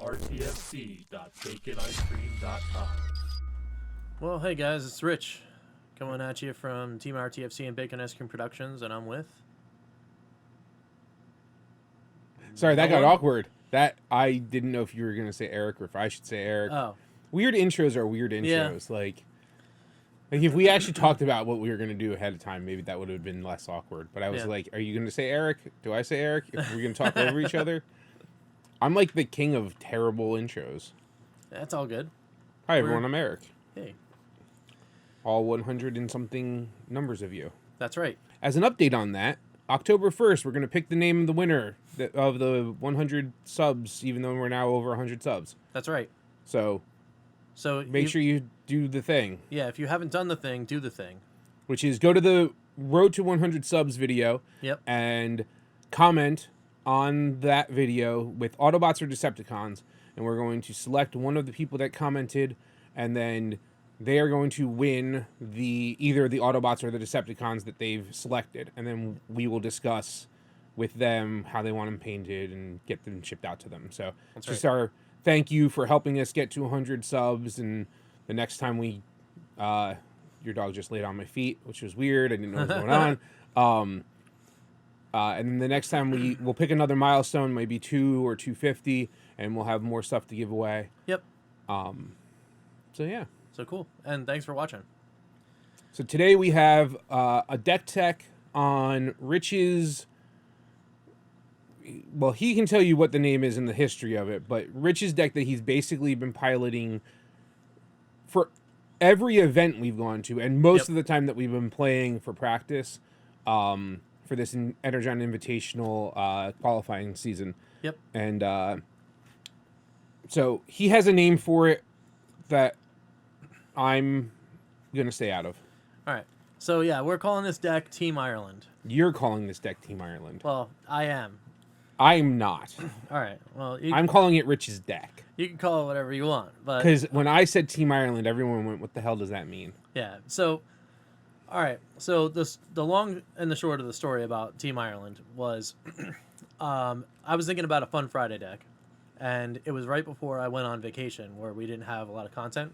rtfc.baconicecream.com. Well, hey guys, it's Rich coming at you from Team RTFC and Bacon Ice Cream Productions, and I'm with. Sorry, that got one? awkward. That I didn't know if you were going to say Eric or if I should say Eric. Oh, Weird intros are weird intros. Yeah. Like if we actually talked about what we were going to do ahead of time, maybe that would have been less awkward. But I was Yeah. like, are you going to say Eric? Do I say Eric? If we're going to talk over each other? I'm like the king of terrible intros. that's all good. Hi, everyone. I'm Eric. Hey, All 100 and something numbers of you. that's right. As an update on that, October 1st, we're going to pick the name of the winner of the 100 subs, even though we're now over 100 subs. That's right. So So make sure you do the thing, yeah, if you haven't done the thing, do the thing. which is go to the Road to 100 subs video Yep. and comment on that video with Autobots or Decepticons, and we're going to select one of the people that commented, and then they are going to win either the Autobots or the Decepticons that they've selected, and then we will discuss with them how they want them painted and get them shipped out to them. So That's just right. our thank you for helping us get to 100 subs, and the next time your dog just laid on my feet, which was weird. I didn't know what was going on. And then the next time we'll pick another milestone, maybe 2 or 250, and we'll have more stuff to give away. Yep. So yeah. So cool. And thanks for watching. So today we have a deck tech on Rich's. Well, he can tell you what the name is and the history of it, but Rich's deck that he's basically been piloting for every event we've gone to, and most of the time that we've been playing for practice for this Energon Invitational qualifying season. Yep. And so he has a name for it that I'm going to stay out of. All right. So yeah, we're calling this deck Team Ireland. You're calling this deck Team Ireland. Well, I am. I'm not. All right. Well, I'm calling it Rich's deck. you can call it whatever you want, but Because when I said Team Ireland, everyone went, what the hell does that mean? yeah. So, all right. So the long and the short of the story about Team Ireland was, I was thinking about a Fun Friday deck, and it was right before I went on vacation where we didn't have a lot of content.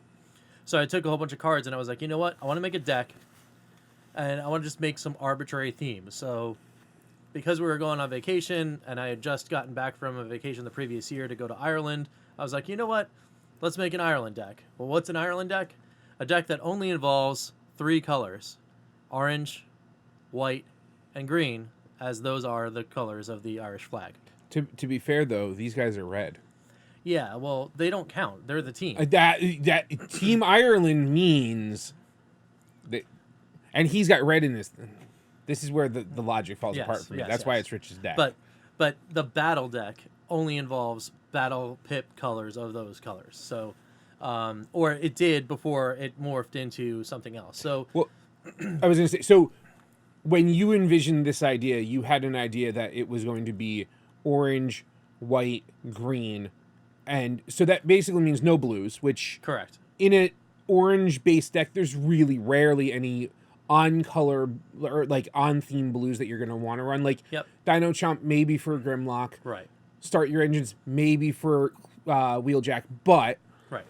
So I took a whole bunch of cards and I was like, you know what? I want to make a deck, and I want to just make some arbitrary themes. So because we were going on vacation and I had just gotten back from a vacation the previous year to go to Ireland, I was like, you know what? Let's make an Ireland deck. Well, what's an Ireland deck? A deck that only involves 3 colors: orange, white, and green, as those are the colors of the Irish flag. To be fair, though, these guys are red. Yeah, well, they don't count. They're the team. That Team Ireland means that, and he's got red in this. This is where the logic falls apart for me. yes, That's why yes. it's Rich's deck. But the battle deck only involves battle pip colors of those colors. So, or it did before it morphed into something else. So, well, I was going to say, so when you envisioned this idea, you had an idea that it was going to be orange, white, green, and so that basically means no blues, which correct. in an orange-based deck, there's really rarely any on-color or like on-theme blues that you're going to want to run. Like Yep. Dino Chomp, maybe for Grimlock. Right. Start Your Engines, maybe for Wheeljack, but Right.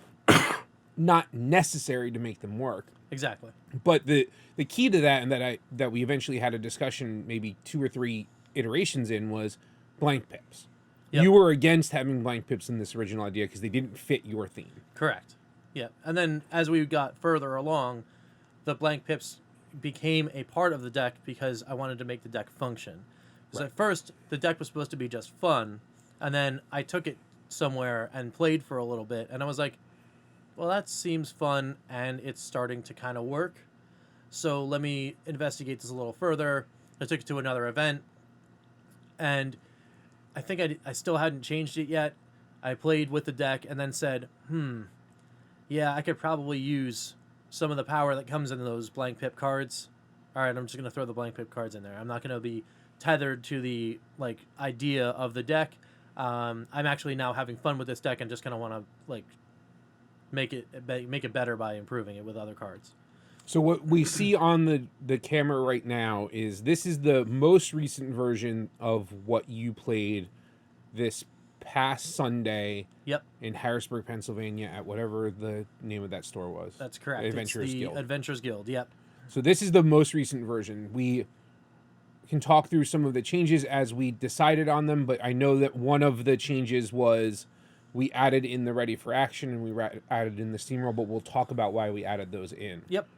not necessary to make them work. Exactly. But the key to that, and that we eventually had a discussion, maybe 2 or 3 iterations in, was blank pips. Yep. You were against having blank pips in this original idea because they didn't fit your theme. Correct. Yeah. And then as we got further along, the blank pips became a part of the deck because I wanted to make the deck function. Because Right. at first, the deck was supposed to be just fun, and then I took it somewhere and played for a little bit, and I was like, well, that seems fun, and it's starting to kind of work. So let me investigate this a little further. I took it to another event, and I think I still hadn't changed it yet. I played with the deck and then said, yeah, I could probably use some of the power that comes in those blank pip cards. All right, I'm just going to throw the blank pip cards in there. I'm not going to be tethered to the idea of the deck. I'm actually now having fun with this deck and just kind of want to make it better by improving it with other cards. So what we see on the camera right now is this is the most recent version of what you played this past Sunday Yep, in Harrisburg, Pennsylvania, at whatever the name of that store was. that's correct. Adventurers it's the Guild. Adventurers Guild. Yep. So this is the most recent version. We can talk through some of the changes as we decided on them, but I know that one of the changes was we added in the Ready for Action and we added in the Steamroll, but we'll talk about why we added those in. Yep.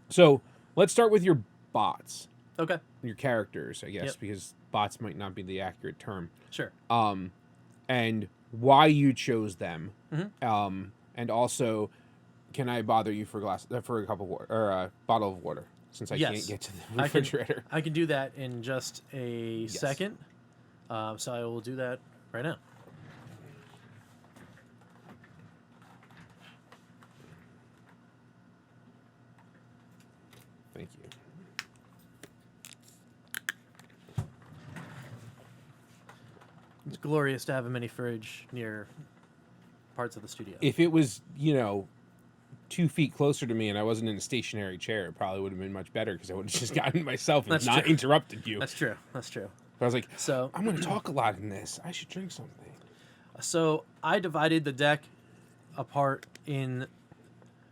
So let's start with your bots, Okay. your characters, I guess, Yep. because bots might not be the accurate term. Sure. And why you chose them. Mm-hmm. And also, can I bother you for a cup of water or a bottle of water since I Yes. can't get to the I can- refrigerator? I can do that in just a second. So I will do that right now. Thank you. It's glorious to have a mini fridge near parts of the studio. If it was, 2 feet closer to me and I wasn't in a stationary chair, it probably would have been much better because I would have just gotten myself and That's not true. interrupted you. That's true. That's true. But I was like, So, I'm going to talk a lot in this. I should drink something. so I divided the deck apart in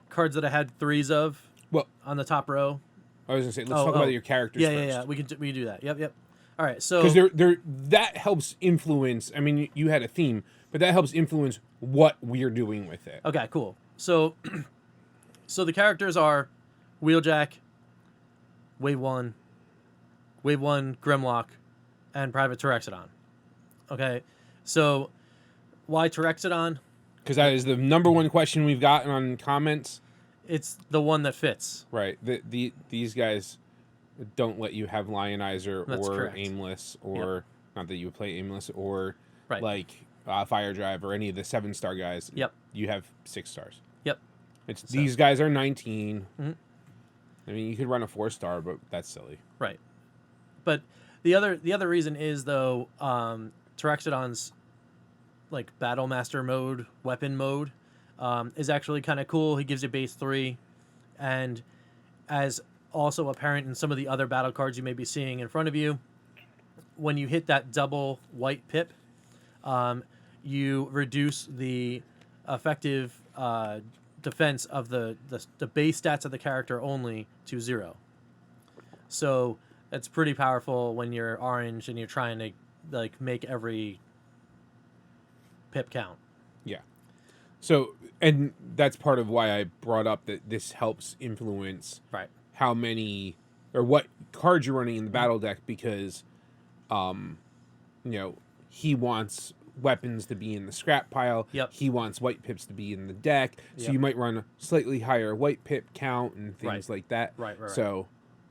cards that I had 3s of Well, on the top row. I was going to say, let's talk about your characters Yeah, first. yeah, yeah. We can do that. Yep. All right. So Because that helps influence. I mean, you had a theme, but that helps influence what we're doing with it. okay, cool. So, so the characters are Wheeljack, Wave 1, Grimlock, and Private Terexodon. Okay, so why Terexodon? Because that is the number one question we've gotten on comments. It's the one that fits. Right. These guys don't let you have Lionizer That's or correct. Aimless or not that you would play Aimless or Right. like Fire Drive or any of the 7-star guys. Yep. You have 6 stars. Yep. It's So- these guys are 19. Mhm. I mean, you could run a 4-star, but that's silly. Right. But the other reason is though, Terexodon's like Battle Master mode, weapon mode, is actually kind of cool. He gives you base 3, and as also apparent in some of the other battle cards you may be seeing in front of you, when you hit that double white pip, you reduce the effective defense of the base stats of the character only to 0. So that's pretty powerful when you're orange and you're trying to like make every pip count. Yeah. So, and that's part of why I brought up that this helps influence Right. how many or what cards you're running in the battle deck because, he wants weapons to be in the scrap pile. Yep. He wants white pips to be in the deck. So Yep. you might run a slightly higher white pip count and things Right. like that. Right. So,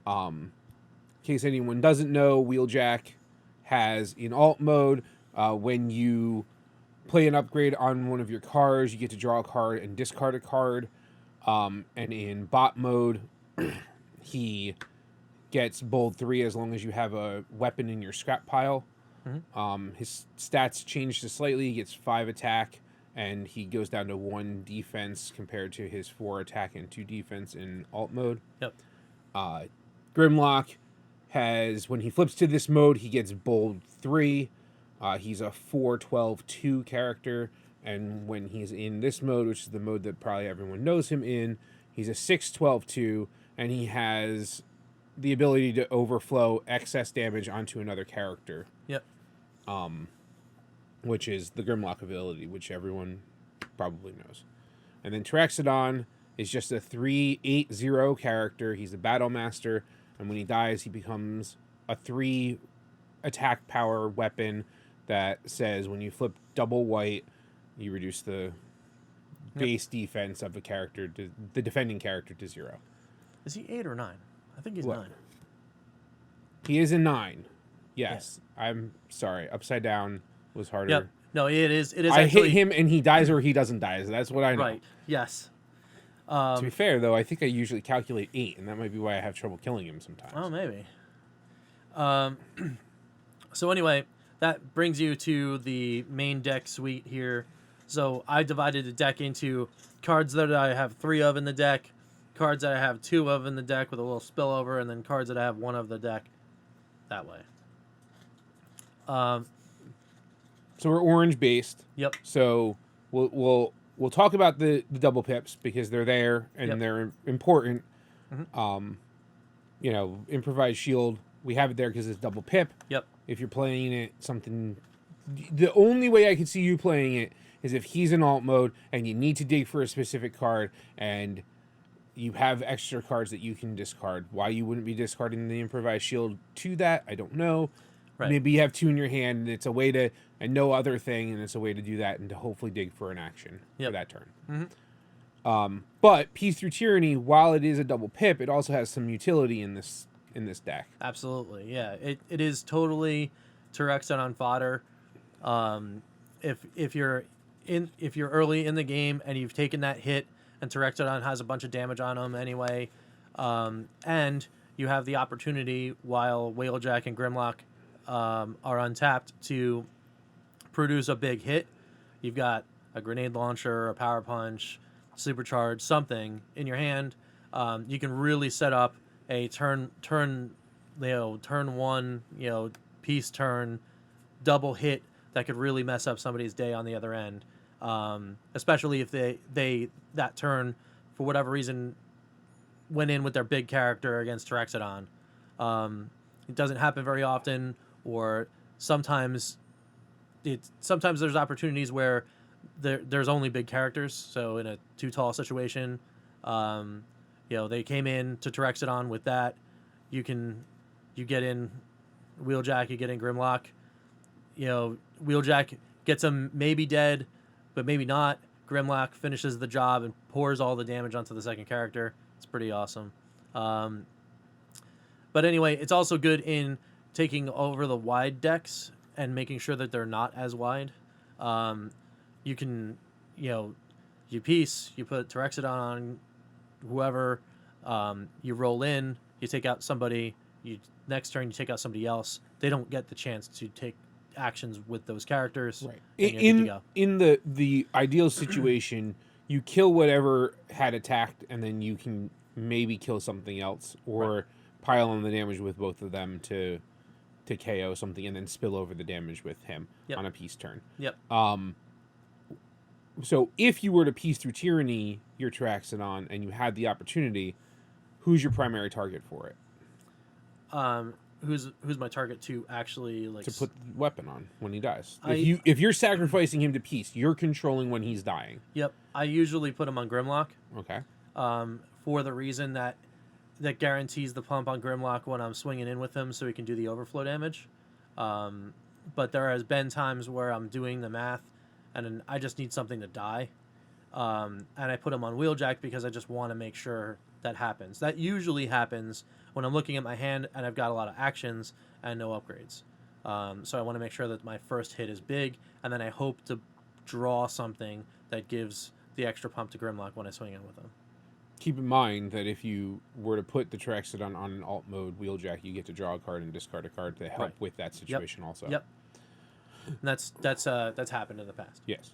in case anyone doesn't know, Wheeljack has in alt mode, when you play an upgrade on one of your cards, you get to draw a card and discard a card. And in bot mode, he gets bold 3 as long as you have a weapon in your scrap pile. His stats change to slightly. He gets 5 attack, and he goes down to 1 defense compared to his 4 attack and 2 defense in alt mode. Yep. Grimlock has, when he flips to this mode, he gets bold 3. He's a 4-12-2 character, and when he's in this mode, which is the mode that probably everyone knows him in, he's a 6-12-2, and he has the ability to overflow excess damage onto another character, Yep. which is the Grimlock ability, which everyone probably knows. And then Terexodon is just a 3-8-0 character. He's a Battle Master, and when he dies, he becomes a 3 attack power weapon that says when you flip double white, you reduce the base defense of the character, the defending character, to 0. Is he 8 or 9? I think he's What? 9. He is a 9. Yes. I'm sorry. Upside down was harder. Yep. No, it is. It is. I actually, hit him and he dies or he doesn't die. So that's what I know. Right. Yes. To be fair, though, I think I usually calculate 8, and that might be why I have trouble killing him sometimes. Oh, maybe. So anyway, that brings you to the main deck suite here. So I divided the deck into cards that I have 3 of in the deck, cards that I have 2 of in the deck with a little spillover, and then cards that I have 1 of the deck that way. So we're orange based. Yep. So we'll talk about the double pips because they're there and Yep. they're important. Mhm. You know, improvised shield. We have it there because it's double pip. Yep. If you're playing it, something. The only way I can see you playing it is if he's in alt mode and you need to dig for a specific card and you have extra cards that you can discard. Why you wouldn't be discarding the improvised shield to that, I don't know. Right. Maybe you have two in your hand and it's a way to, and no other thing, and it's a way to do that and to hopefully dig for an action for Yep. that turn. Mhm. But Peace Through Tyranny, while it is a double pip, it also has some utility in this deck. Absolutely, yeah. It is totally Terexodon fodder. If you're early in the game and you've taken that hit, and Terexodon has a bunch of damage on him anyway, and you have the opportunity while Wheeljack and Grimlock are untapped to produce a big hit. You've got a grenade launcher, a power punch, supercharge, something in your hand. You can really set up a turn one, piece turn double hit that could really mess up somebody's day on the other end. Especially if they that turn for whatever reason went in with their big character against Terexodon. It doesn't happen very often, or sometimes there's opportunities where there's only big characters. So in a too tall situation, they came in to Terexodon with that. You get in Wheeljack, you get in Grimlock. Wheeljack gets him maybe dead, but maybe not. Grimlock finishes the job and pours all the damage onto the second character. It's pretty awesome. But anyway, it's also good in taking over the wide decks and making sure that they're not as wide. You can, you piece, you put Terexodon on whoever, you roll in, you take out somebody, next turn you take out somebody else. They don't get the chance to take actions with those characters. Right. And you're good to go. In the ideal situation, you kill whatever had attacked, and then you can maybe kill something else, or pile on the damage with both of them to KO something, and then spill over the damage with him on a peace turn. Yep. So if you were to Peace Through Tyranny your Terexodon and you had the opportunity, who's your primary target for it? Who's my target to actually To put the weapon on when he dies. I- If you're sacrificing him to peace, you're controlling when he's dying. Yep. I usually put him on Grimlock. Okay. For the reason that guarantees the pump on Grimlock when I'm swinging in with him, so he can do the overflow damage. But there has been times where I'm doing the math, and then I just need something to die, and I put him on Wheeljack because I just want to make sure that happens. That usually happens when I'm looking at my hand and I've got a lot of actions and no upgrades. So I want to make sure that my first hit is big, and then I hope to draw something that gives the extra pump to Grimlock when I swing in with him. Keep in mind that if you were to put the Terexodon on an alt mode Wheeljack, you get to draw a card and discard a card to help with that situation also. Yep. And that's happened in the past. Yes.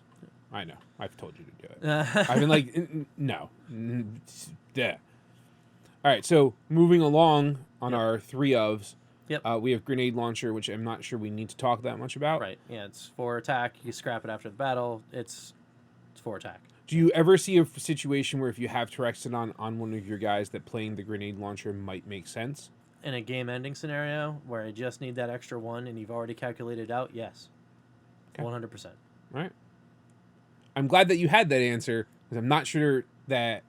I know. I've told you to do it. I've been like, no. Yeah. All right, so moving along on our three ofs, we have Grenade Launcher, which I'm not sure we need to talk that much about. Right. Yeah, it's 4 attack. You scrap it after the battle. It's 4 attack. Do you ever see a situation where if you have Terexodon on one of your guys that playing the Grenade Launcher might make sense? In a game-ending scenario where I just need that extra 1 and you've already calculated out, yes. Okay. 100%. All right. I'm glad that you had that answer, because I'm not sure that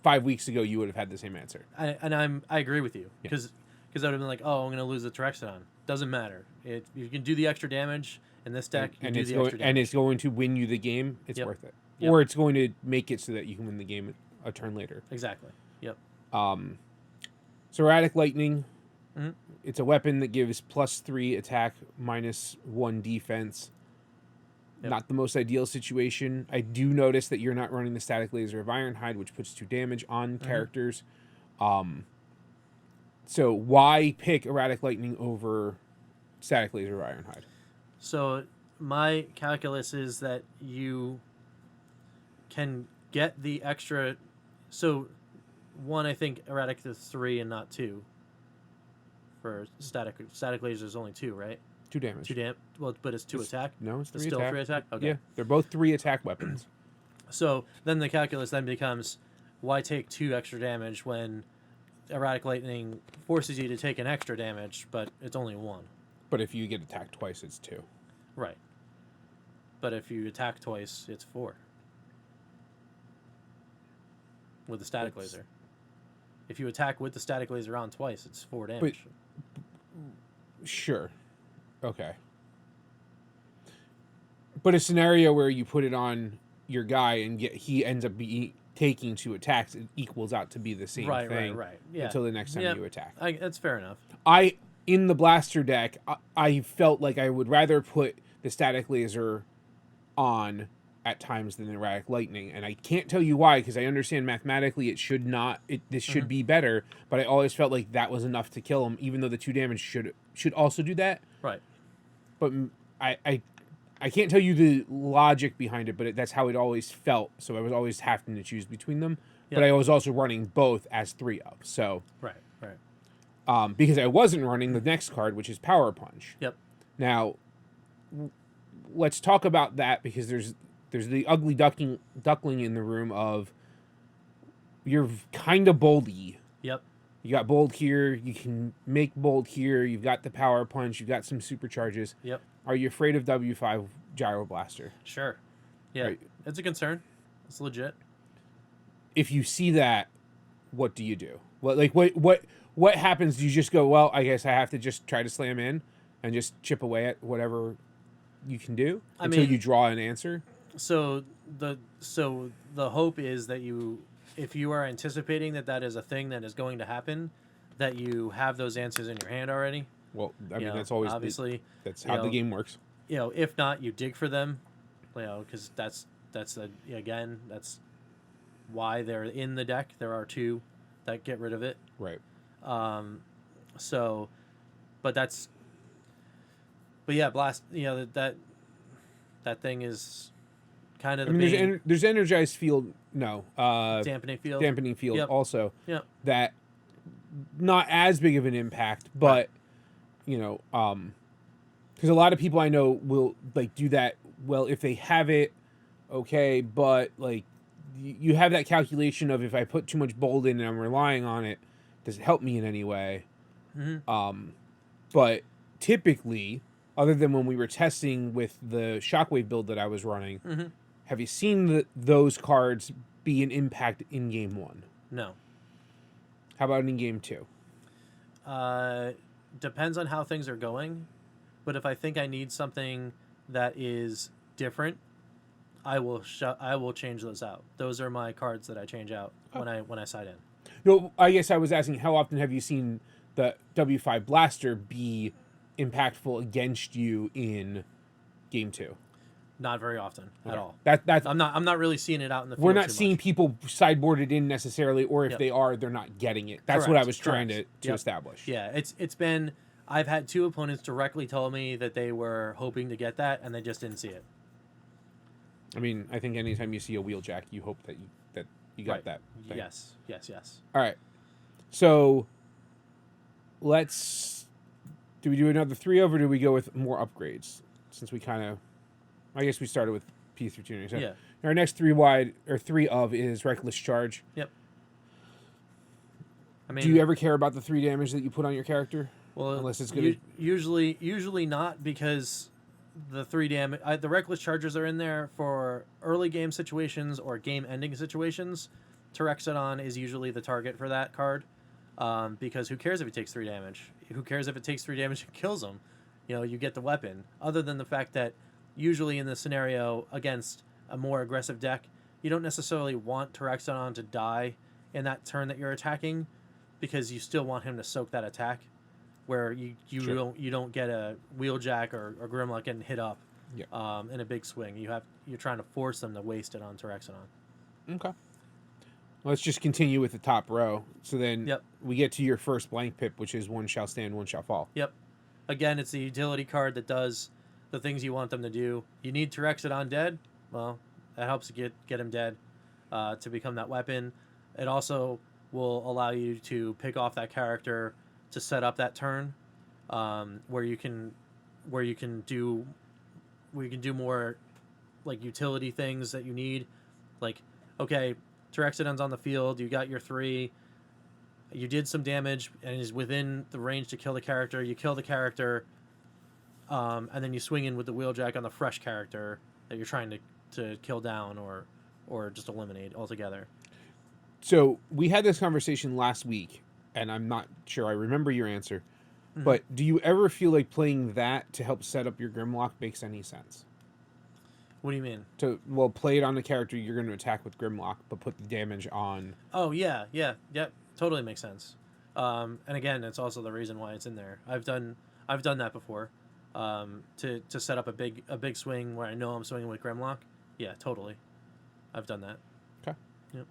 5 weeks ago you would have had the same answer. I agree with you, because I would have been like, oh, I'm going to lose the Terexodon. Doesn't matter. You can do the extra damage in this deck. And it's going to win you the game. It's worth it. Yep. Or it's going to make it so that you can win the game a turn later. Exactly. Yep. So Erratic Lightning. Mm-hmm. It's a weapon that gives +3 attack, -1 defense. Yep. Not the most ideal situation. I do notice that you're not running the Static Laser of Ironhide, which puts 2 damage on characters. So why pick Erratic Lightning over Static Laser of Ironhide? So my calculus is that you can get the extra. So one, I think Erratic is 3 and not 2. For static lasers, only 2, right? 2 damage. Well, but it's 2 attack. No, it's 3 It's still attack. 3 attack. Okay. Yeah, they're both 3 attack weapons. So then the calculus then becomes, why take 2 extra damage when erratic lightning forces you to take an extra damage, but it's only 1. But if you get attacked twice, it's 2. Right. But if you attack twice, it's 4. With the static That's- laser. If you attack with the static laser on twice, it's 4 damage. Sure. Okay. But a scenario where you put it on your guy and he ends up taking 2 attacks, it equals out to be the same thing Right. Yeah. until the next time Yeah. you attack. That's fair enough. In the blaster deck, I felt like I would rather put the static laser on at times than erratic lightning, and I can't tell you why, because I understand mathematically it should not. This should be better, but I always felt like that was enough to kill him, even though the 2 damage should also do that. Right. But I can't tell you the logic behind it, but that's how it always felt. So I was always having to choose between them. But I was also running both as 3 of. So Right. because I wasn't running the next card, which is Power Punch. Yep. Now, let's talk about that, because there's the ugly duckling in the room of, you're kind of boldy. Yep. You got bold here. You can make bold here. You've got the Power Punch. You've got some supercharges. Yep. Are you afraid of W5 Gyro Blaster? Sure. Yeah. Right. It's a concern. It's legit. If you see that, what do you do? What happens? Do you just go, well, I guess I have to just try to slam in and just chip away at whatever you can do until you draw an answer? So the hope is that if you are anticipating that is a thing that is going to happen, that you have those answers in your hand already. Well, I mean, know, that's always obviously that's how the game works. If not, you dig for them, because that's why they're in the deck. There are 2 that get rid of it. Right. But yeah, blast. That thing is kind of the there's energized field. No. dampening field. Dampening field Yep. also. Yep. That not as big of an impact, but because a lot of people I know will do that. Well, if they have it, okay, but you have that calculation of, if I put too much bold in and I'm relying on it, does it help me in any way? Mm-hmm. But typically, other than when we were testing with the Shockwave build that I was running, Mm-hmm. have you seen those cards be an impact in game 1? No. How about in game 2? Depends on how things are going, but if I think I need something that is different, I will change those out. Those are my cards that I change out when I side in. No, I guess I was asking, how often have you seen the W5 Blaster be impactful against you in game 2? Not very often at all. That's I'm not really seeing it out in the field. we're not too seeing much. people sideboarded in necessarily, or if Yep. they are, they're not getting it. That's what I was trying to Correct. to Yep. establish. Yeah, it's been. I've had 2 opponents directly tell me that they were hoping to get that and they just didn't see it. I mean, I think anytime you see a Wheeljack, you hope that you got Right. that thing. Yes. All right. So do we do another 3 over, or do we go with more upgrades? Since we I guess we started with P3 tuning. So Yeah. our next 3 of is Reckless Charge. Yep. I mean, Do you ever care about the 3 damage that you put on your character? well, unless it's gonna- usually not, because the 3 damage, the reckless charges are in there for early game situations or game ending situations. Terexodon is usually the target for that card, because who cares if it takes 3 damage? Who cares if it takes 3 damage and kills them? You get the weapon. Other than the fact that usually in the scenario against a more aggressive deck, you don't necessarily want Terexodon to die in that turn that you're attacking, because you still want him to soak that attack, where you Sure. don't get a Wheeljack or Grimlock getting hit up Yeah. in a big swing. You're trying to force them to waste it on Terexodon. Okay. Let's just continue with the top row. So then Yep. we get to your first blank pip, which is 1 shall stand, 1 shall fall. Yep. Again, it's the utility card that does the things you want them to do. You need Terexodon dead. Well, that helps get him dead to become that weapon. It also will allow you to pick off that character to set up that turn, where you can where you can do more like utility things that you need. Like, okay, Terexodon's on the field, you got your 3, you did some damage and is within the range to kill the character, you kill the character, and then you swing in with the wheeljack on the fresh character that you're trying to kill down or just eliminate altogether. So we had this conversation last week, and I'm not sure I remember your answer, but do you ever feel like playing that to help set up your Grimlock makes any sense? What do you mean? Well, play it on the character you're going to attack with Grimlock, but put the damage on. Oh yeah, totally makes sense. And again, it's also the reason why it's in there. I've done that before, to set up a big swing where I know I'm swinging with Grimlock. Yeah, totally. I've done that. Okay. Yep.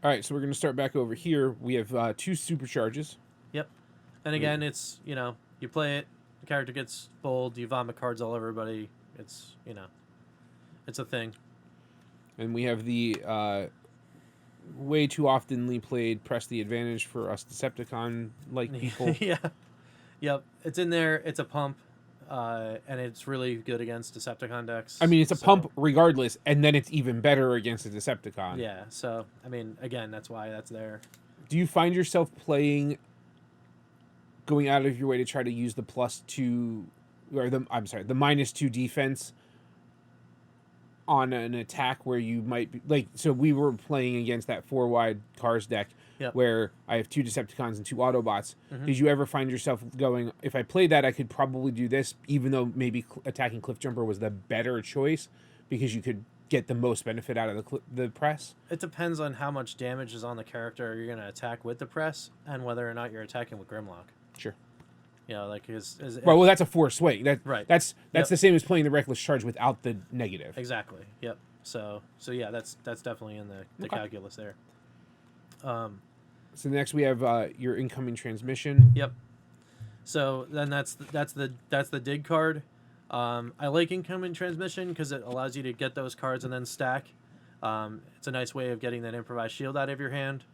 All right, so we're going to start back over here. We have 2 supercharges. Yep. And again, it's, you play it, the character gets bold, you vomit cards all over everybody. It's, it's a thing. And we have the way too oftenly played press the advantage for us Decepticon-like people. Yeah. Yep. It's in there. It's a pump. And it's really good against Decepticon decks. I mean, it's a pump regardless, and then it's even better against a Decepticon. Yeah, so, I mean, again, that's why that's there. Do you find yourself going out of your way to try to use the +2, or the -2 defense on an attack where you might be, like, so we were playing against that 4-wide Cars deck, Yep. where I have 2 Decepticons and 2 Autobots. Did you ever find yourself going, if I played that, I could probably do this, even though maybe attacking Cliffjumper was the better choice because you could get the most benefit out of the press? It depends on how much damage is on the character you're going to attack with the press and whether or not you're attacking with Grimlock. Sure. Like Well, that's a force swing. Right. That's Yep. the same as playing the Reckless Charge without the negative. Exactly. Yep. So yeah, that's definitely in the Okay. calculus there. So next we have your incoming transmission. Yep. So then that's the dig card. I like incoming transmission because it allows you to get those cards and then stack. It's a nice way of getting that improvised shield out of your hand,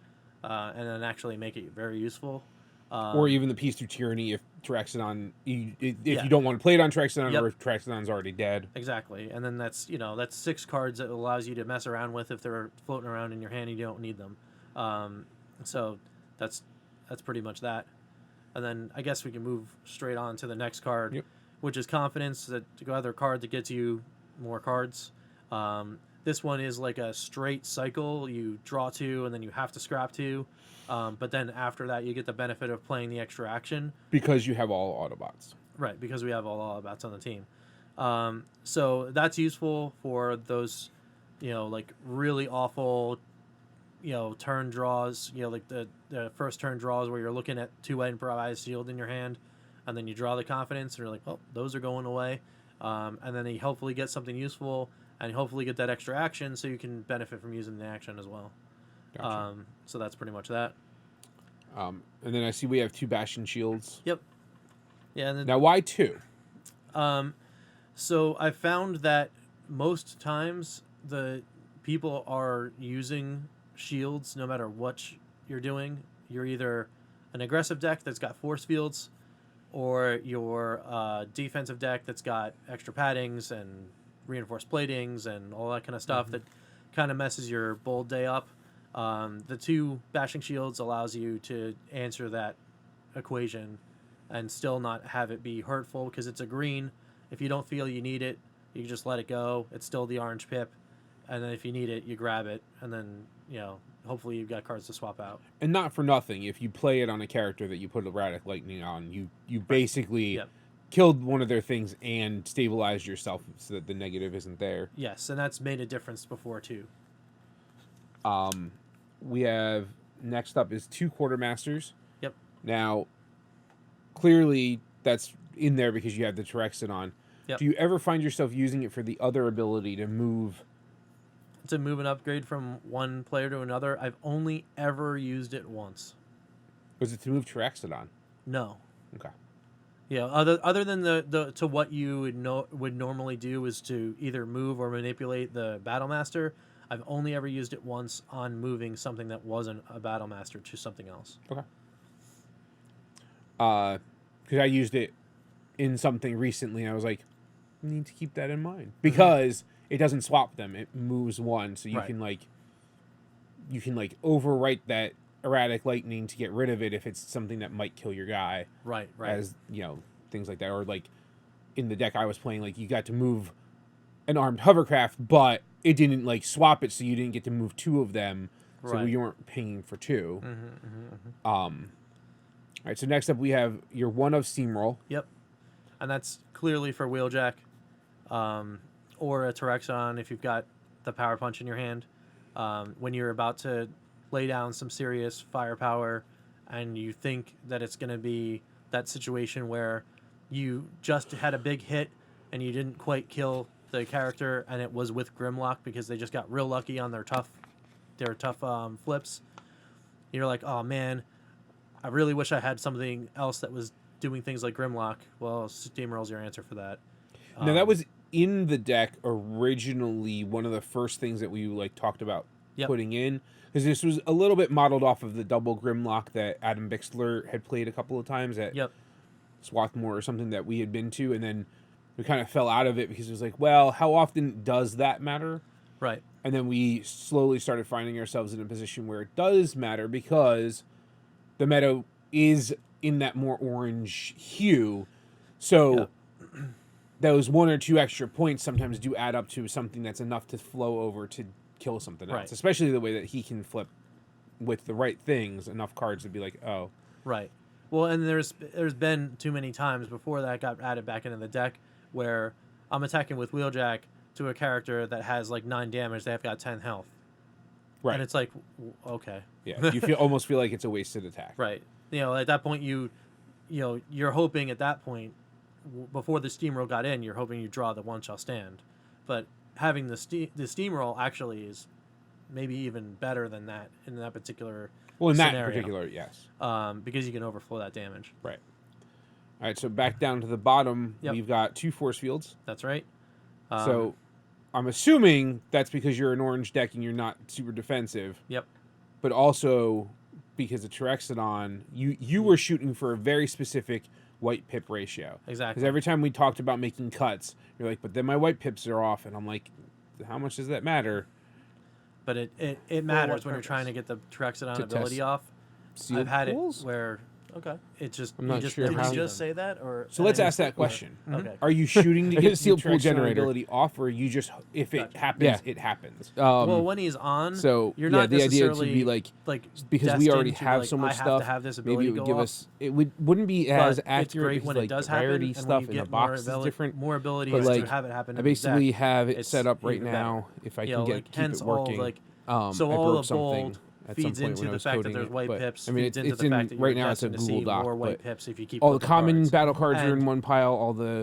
and then actually make it very useful. Or even the piece through tyranny if Terexodon, if Yeah. you don't want to play it on Terexodon, Yep. or if Terexodon's already dead. Exactly, and then that's 6 cards that allows you to mess around with if they're floating around in your hand and you don't need them. So that's pretty much that. And then I guess we can move straight on to the next card, Yep. which is confidence. That other card that gets you more cards. This one is like a straight cycle. You draw 2 and then you have to scrap 2. But then after that, you get the benefit of playing the extra action. Because you have all Autobots. Right, because we have all Autobots on the team. So that's useful for those, like really awful, turn draws, like the first turn draws where you're looking at 2 improvised shield in your hand, and then you draw the confidence, and you're like, well, those are going away. And then you hopefully get something useful, and you hopefully get that extra action so you can benefit from using the action as well. Gotcha. So that's pretty much that. And then I see we have 2 Bastion Shields. Yep. Yeah. And then, Now, why 2? So I found that most times the people are using shields no matter what you're doing. You're either an aggressive deck that's got force fields, or your defensive deck that's got extra paddings and reinforced platings and all that kind of stuff that kind of messes your bold day up. The 2 bashing shields allows you to answer that equation and still not have it be hurtful because it's a green. If you don't feel you need it, you just let it go. It's still the orange pip. And then if you need it, you grab it. And then, hopefully you've got cards to swap out. And not for nothing, if you play it on a character that you put Erratic Lightning on, you basically Yep. killed one of their things and stabilized yourself so that the negative isn't there. Yes, and that's made a difference before too. We have, next up is 2 Quartermasters. Yep. Now, clearly that's in there because you have the Terexodon. Yep. Do you ever find yourself using it for the other ability to move? To move an upgrade from one player to another, I've only ever used it once. Was it to move Terexodon? No. Okay. Yeah, other than the to what you would normally do is to either move or manipulate the Battlemaster. I've only ever used it once on moving something that wasn't a Battlemaster to something else. Okay. Because I used it in something recently. And I was like, you need to keep that in mind because it doesn't swap them. It moves one, so you Right. can overwrite that erratic lightning to get rid of it if it's something that might kill your guy. Right. As things like that, or like in the deck I was playing, like you got to move an armed hovercraft, but it didn't like swap it, so you didn't get to move two of them, so Right. you weren't paying for two. Mm-hmm. All right, so next up we have your one of Steamroll. Yep. And that's clearly for Wheeljack, or a Terexon if you've got the Power Punch in your hand. When you're about to lay down some serious firepower and you think that it's going to be that situation where you just had a big hit and you didn't quite kill the character and it was with Grimlock because they just got real lucky on their tough flips. You're like, oh man, I really wish I had something else that was doing things like Grimlock. Well, Steamroll's your answer for that. Now that was in the deck originally. One of the first things that we like talked about putting in, because this was a little bit modeled off of the double Grimlock that Adam Bixler had played a couple of times at Swarthmore or something that we had been to, and then we kind of fell out of it because it was like, well, how often does that matter? Right. And then we slowly started finding ourselves in a position where it does matter because the meta is in that more orange hue. So those one or two extra points sometimes do add up to something that's enough to flow over to kill something else. Right. Especially the way that he can flip with the right things, enough cards to be like, oh. Right. Well, and there's been too many times before that got added back into the deck where I'm attacking with Wheeljack to a character that has like 9 damage. They have got 10 health. Right. And it's like, okay. Yeah. You almost feel like it's a wasted attack. Right. At that point, you're hoping at that point, before the Steamroll got in, you're hoping you draw the one shall stand. But having the Steamroll actually is maybe even better than that in that particular Well, in scenario. that particular, yes. Because you can overflow that damage. Right. All right, so back down to the bottom, Yep. we've got 2 force fields. That's right. So I'm assuming that's because you're an orange deck and you're not super defensive. Yep. But also because of Terexodon, you were shooting for a very specific white pip ratio. Exactly. Because every time we talked about making cuts, you're like, but then my white pips are off. And I'm like, how much does that matter? But it matters when you're trying to get the Terexodon To ability test off. Sealed I've had pools? it where it just I'm not sure did how- you just say that or So let's ask that question. Okay. Are you shooting to get the Sealed pool Terexodon generator. ability off, or you just, if it Gotcha. happens, Yeah. it happens? Well, when he's on, So you're yeah, not the idea to necessarily be like because because we already have so I much have stuff. to have this Maybe ability it would go give off. us. It wouldn't be as But it's accurate great because when like it does the happen, rarity and when stuff you in the get box is different. more abilities But, like, to have it happen. I in the basically deck, have it it's set up right even now. If I you can know, get like, keep hence it all working. like I so all broke the something bold at feeds some point into when I the was fact that coding there's it, white but, pips. I mean, feeds it's into the fact that right you're now. It's a destined to Google see Doc, more white but pips if you keep All the flipping common cards. battle cards are in And one pile. All the are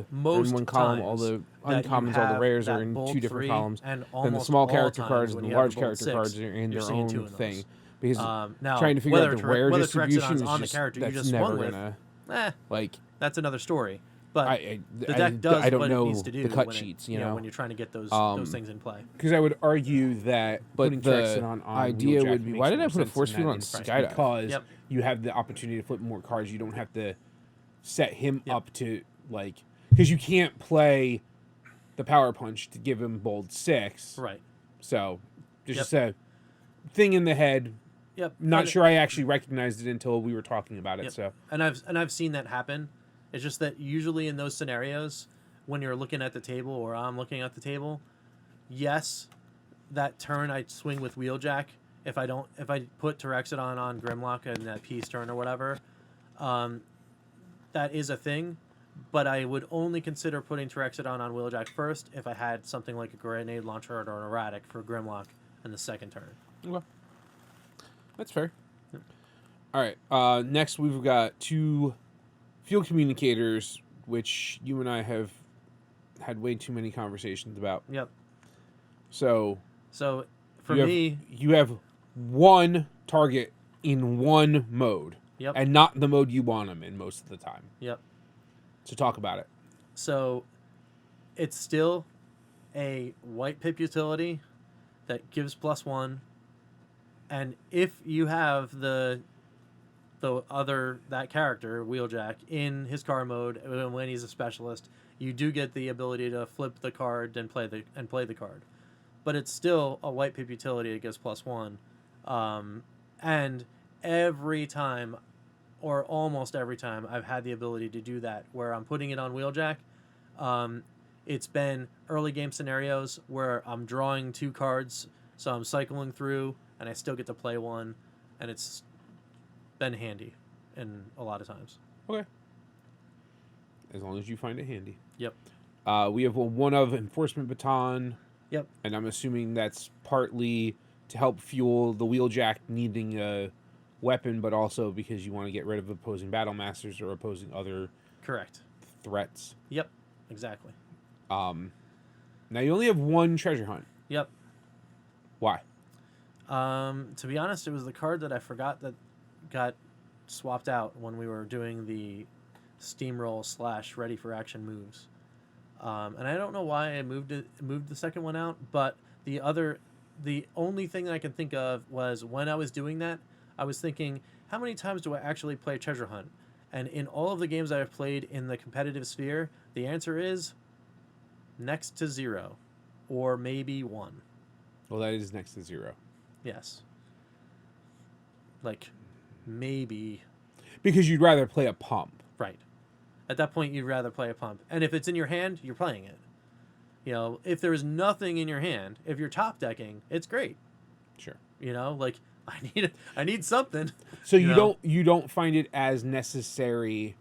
in one column. All the that you uncommons, all the have rares are that in bold 2 different three, columns. and Then the almost small all character times cards when and the you have large a bold character six, cards are in you're their seeing two own of those. thing. Because Now, trying to figure out whether the rare whether distribution Terexodon's is on the just character you that's just never won with, gonna like that's another story. But the I deck does I don't what know it needs to do the cut when sheets, it, you know. when you're trying to get those things in play. Because I would argue that But putting the Terexodon on idea Wheeljack would be, makes why did I more put a sense force in field that on instance Skydive? because Yep. you have the opportunity to flip more cards. You don't have to set him up to like because you can't play the power punch to give him bold 6. Right. So just a thing in the head. Yep. Not And- sure I actually recognized it until we were talking about it. Yep. So And I've seen that happen. It's just that usually in those scenarios, when you're looking at the table or I'm looking at the table, yes, that turn I swing with Wheeljack. If I put Terexodon on Grimlock and that peace turn or whatever, that is a thing. But I would only consider putting Terexodon on Wheeljack first if I had something like a grenade launcher or an erratic for Grimlock in the second turn. okay. That's fair. All right. Next, we've got 2 field communicators, which you and I have had way too many conversations about. Yep. So For you me, have, you have one target in one mode, yep. and not the mode you want them in most of the time. Yep. So talk about it. So it's still a white pip utility that gives +1. And if you have the that character Wheeljack in his car mode when he's a specialist, you do get the ability to flip the card and play the card, but it's still a white pip utility. It gives +1, and every time, or almost every time, I've had the ability to do that where I'm putting it on Wheeljack. It's been early game scenarios where I'm drawing 2 cards, so I'm cycling through, and I still get to play one, and it's been handy in a lot of times. Okay. As long as you find it handy. Yep. We have a 1 of Enforcement Baton. Yep. And I'm assuming that's partly to help fuel the Wheeljack needing a weapon, but also because you want to get rid of opposing Battle Masters or opposing other Correct. threats. Yep. Exactly. Now you only have 1 treasure hunt. Yep. Why? To be honest, it was the card that I forgot that got swapped out when we were doing the steamroll / ready for action moves. And I don't know why I moved the second one out, but the only thing that I can think of was when I was doing that, I was thinking, how many times do I actually play treasure hunt? And in all of the games I've played in the competitive sphere, the answer is next to 0, or maybe 1. Well, that is next to 0. Yes. Like, maybe. Because you'd rather play a pump. Right. At that point, you'd rather play a pump. And if it's in your hand, you're playing it. You know, if there's nothing in your hand, if you're top decking, it's great. Sure. You know, like, I need something. So you don't find it as necessary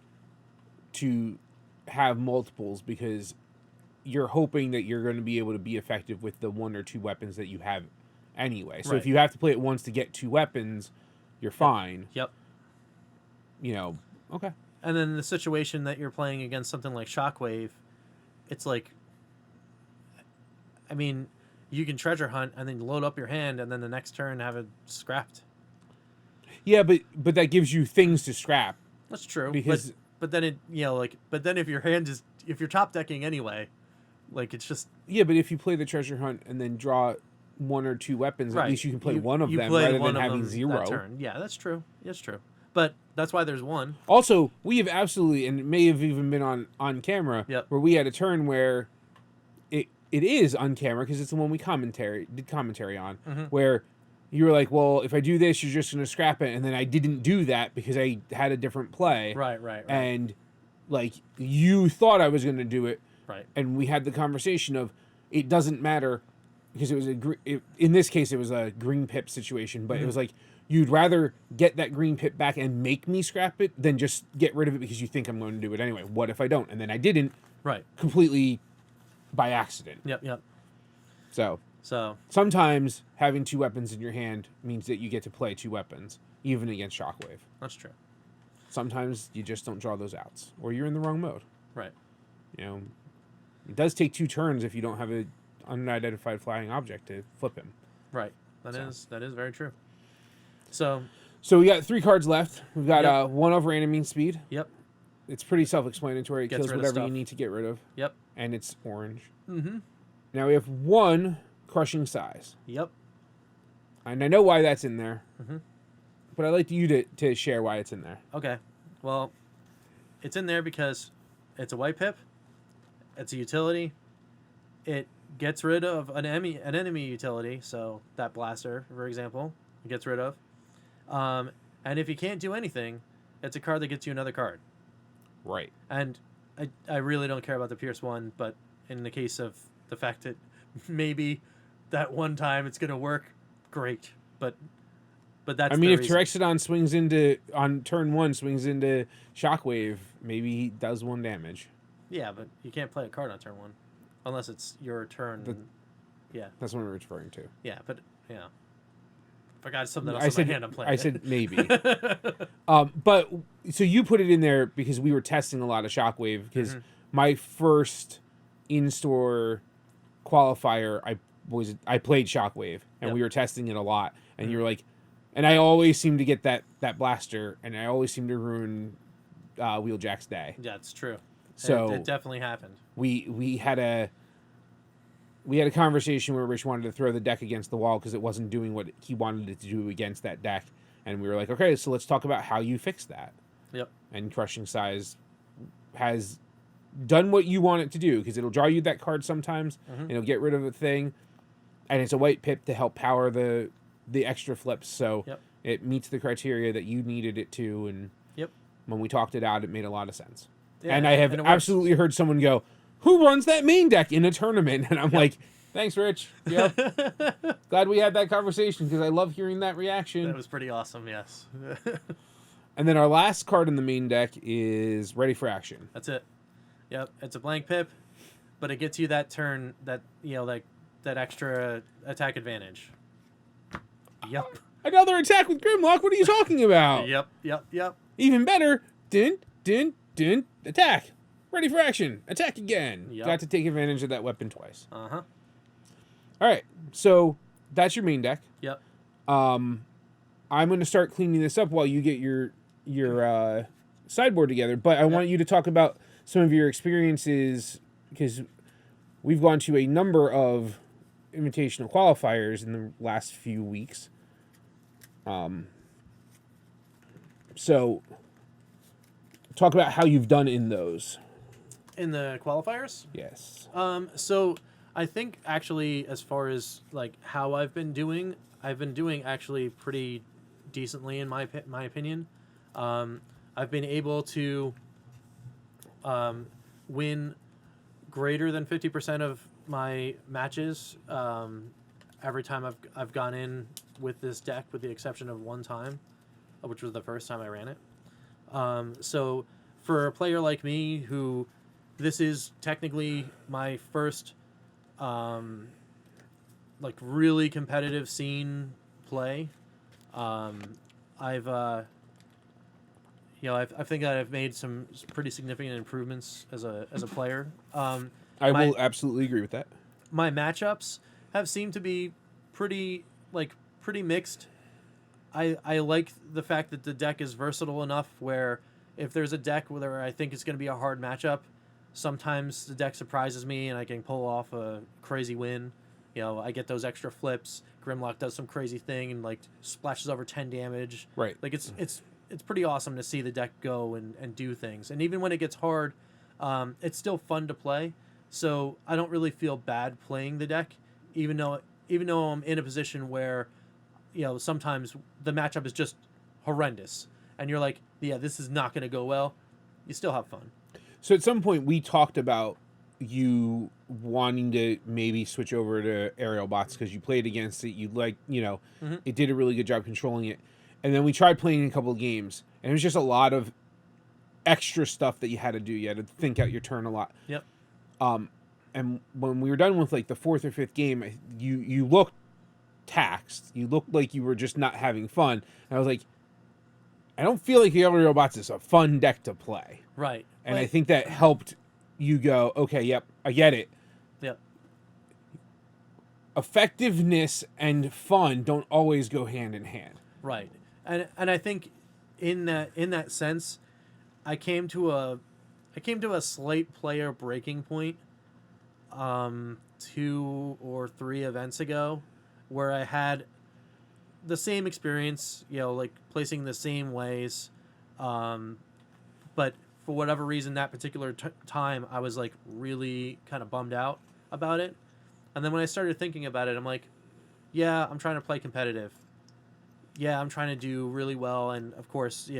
to have multiples because you're hoping that you're going to be able to be effective with the 1 or 2 weapons that you have anyway. So Right. if you have to play it once to get 2 weapons, you're fine. Yep. You know, okay. And then the situation that you're playing against something like Shockwave, it's like, I mean, you can treasure hunt and then load up your hand and then the next turn have it scrapped. Yeah, but that gives you things to scrap. That's true. Because but then if you're top decking anyway, like it's just but if you play the treasure hunt and then draw 1 or 2 weapons, right. at least you can play one of them play rather one than of having them 0. that turn. Yeah, that's true. That's true. But that's why there's 1. Also, we have absolutely, and it may have even been on camera, Yep. where we had a turn where it is on camera because it's the one we did commentary on, where you were like, well, if I do this, you're just going to scrap it, and then I didn't do that because I had a different play. Right. And, like, you thought I was going to do it, Right. and we had the conversation of it doesn't matter because it was in this case, it was a green pip situation, but it was like, you'd rather get that green pip back and make me scrap it than just get rid of it because you think I'm going to do it anyway. What if I don't? And then I didn't. Right. Completely by accident. Yep. So So sometimes having 2 weapons in your hand means that you get to play 2 weapons, even against Shockwave. that's true. Sometimes you just don't draw those outs, or you're in the wrong mode. Right. You know, it does take 2 turns if you don't have an unidentified flying object to flip him. Right. That is very true. So So we got 3 cards left. We've got Yep. 1 over enemy speed. yep. It's pretty self-explanatory. It Gets kills rid of whatever you stuff. need to get rid of, Yep. and it's orange. Mm-hmm. Now we have 1 crushing size, Yep. and I know why that's in there, Mhm. but I'd like you to share why it's in there. Okay. Well, it's in there because it's a white pip. It's a utility. It gets rid of an enemy utility, so that blaster, for example, it gets rid of. And if you can't do anything, it's a card that gets you another card. Right. And I really don't care about the Pierce one, but in the case of the fact that maybe that one time it's going to work, great. But that's I mean, the if reason. Terexodon on turn 1 swings into Shockwave, maybe he does 1 damage. Yeah, but you can't play a card on turn 1 unless it's your turn. Yeah, That's what I'm referring to. yeah, but yeah. If I got something else I in said my hand, I'm playing. I said maybe. But so you put it in there because we were testing a lot of Shockwave because my first in-store qualifier I played Shockwave and Yep. we were testing it a lot and you were like, and I always seem to get that blaster and I always seem to ruin Wheeljack's day. Yeah, it's true. So it definitely happened. we had a conversation where Rich wanted to throw the deck against the wall because it wasn't doing what he wanted it to do against that deck. And we were like, okay, so let's talk about how you fix that. Yep. And Crushing Size has done what you want it to do, because it'll draw you that card sometimes, and it'll get rid of a thing, and it's a white pip to help power the extra flips, so Yep. it meets the criteria that you needed it to, and Yep. when we talked it out, it made a lot of sense. Yeah, and I have and it works. absolutely heard someone go, who runs that main deck in a tournament? And I'm like, thanks, Rich. Yep. Glad we had that conversation, because I love hearing that reaction. That was pretty awesome. Yes. And then our last card in the main deck is Ready for Action. That's it. Yep. It's a blank pip, but it gets you that turn, that that extra attack advantage. Yep. Another attack with Grimlock. What are you talking about? Yep. Even better. Din, din, din. Attack. Ready for action. Attack again. Yep. Got to take advantage of that weapon twice. Uh-huh. All right. So that's your main deck. Yep. I'm going to start cleaning this up while you get your sideboard together. But I want you to talk about some of your experiences, because we've gone to a number of invitational qualifiers in the last few weeks. So talk about how you've done in those. In the qualifiers? Yes. So I think actually, as far as like how I've been doing actually pretty decently in my opinion. I've been able to win greater than 50% of my matches every time I've gone in with this deck, with the exception of one time, which was the first time I ran it. So for a player like me, who this is technically my first like really competitive scene play, I think that I've made some pretty significant improvements as a player. I will absolutely agree with that. My matchups have seemed to be pretty mixed. I like the fact that the deck is versatile enough where if there's a deck where I think it's going to be a hard matchup, sometimes the deck surprises me and I can pull off a crazy win. I get those extra flips. Grimlock does some crazy thing and like splashes over 10 damage. Right. Like it's pretty awesome to see the deck go and do things. And even when it gets hard, it's still fun to play. So I don't really feel bad playing the deck, even though I'm in a position where, sometimes the matchup is just horrendous, and you're like, yeah, this is not going to go well. You still have fun. So at some point we talked about you wanting to maybe switch over to aerial bots because you played against it. You it did a really good job controlling it. And then we tried playing a couple of games, and it was just a lot of extra stuff that you had to do. You had to think out your turn a lot. Yep. And when we were done with like the fourth or fifth game, you looked taxed. You looked like you were just not having fun. And I was like, I don't feel like the aerial bots is a fun deck to play. Right. And I think that helped you go, okay, yep, I get it. Yep. Effectiveness and fun don't always go hand in hand. Right. And I think in that sense, I came to a slight player breaking point 2 or 3 events ago, where I had the same experience, like placing the same ways, but for whatever reason that particular time I was like really kind of bummed out about it. And then when I started thinking about it, I'm like, yeah, I'm trying to play competitive. Yeah, I'm trying to do really well, and of course,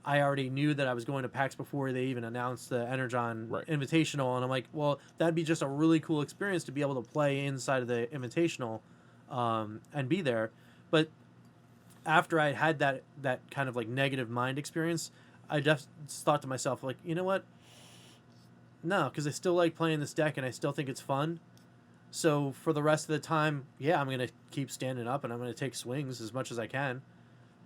I already knew that I was going to PAX before they even announced the Energon Invitational, and I'm like, well, that'd be just a really cool experience to be able to play inside of the Invitational, and be there. But after I had that kind of like negative mind experience, I just thought to myself, like, you know what? No, because I still like playing this deck, and I still think it's fun. So for the rest of the time, yeah, I'm going to keep standing up, and I'm going to take swings as much as I can.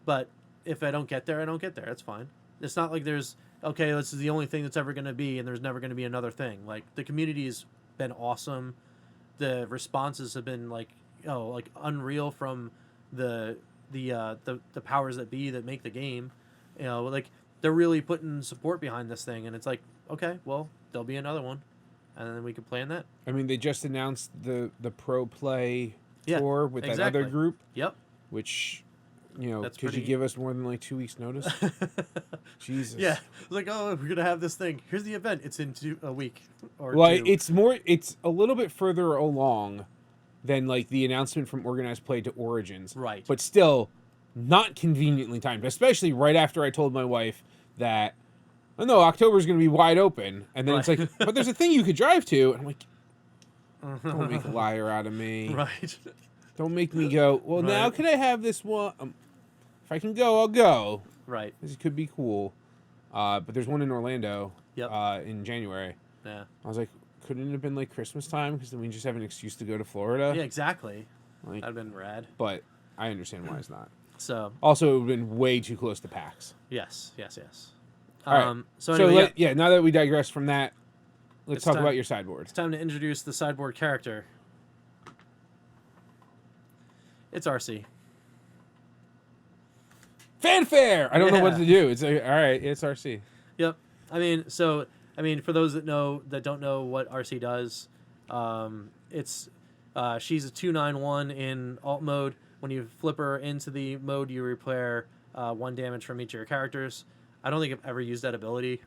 But if I don't get there, I don't get there. That's fine. It's not like there's, okay, this is the only thing that's ever going to be, and there's never going to be another thing. Like, the community has been awesome. The responses have been like unreal from the powers that be that make the game. Like, they're really putting support behind this thing, and it's like, okay, well, there'll be another one, and then we can play in that. I mean, they just announced the Pro Play Yeah, tour with that exactly. other group. Yep. Which You know, That's could you pretty- give us more than like 2 weeks notice? Jesus. Yeah, like, oh, we're gonna have this thing. Here's the event. It's in a week or Well, two. it's a little bit further along than like the announcement from Organized Play to Origins. Right. But still not conveniently timed, especially right after I told my wife that, oh no, October's going to be wide open. And then it's Right. like, but there's a thing you could drive to. And I'm like, don't make a liar out of me. Right. Don't make me go, well, now Right. can I have this one? If I can go, I'll go. Right. This could be cool. But there's one in Orlando Yep. in January. Yeah. I was like, couldn't it have been like Christmas time? Because then we just have an excuse to go to Florida. Yeah, exactly. Like, That'd been rad. but I understand why it's not. So Also, it would have been way too close to PAX. yes. All right. So So, anyway, yeah, now that we digress from that, let's It's talk time- about your sideboard. it's time to introduce the sideboard character. It's RC. Fanfare! I don't know what Yeah. to do. It's like, all right, it's RC. Yep. I mean, for those that don't know what RC does, it's she's a 2/9/1 in alt mode. When you flip her into the mode, you repair 1 damage from each of your characters. I don't think I've ever used that ability.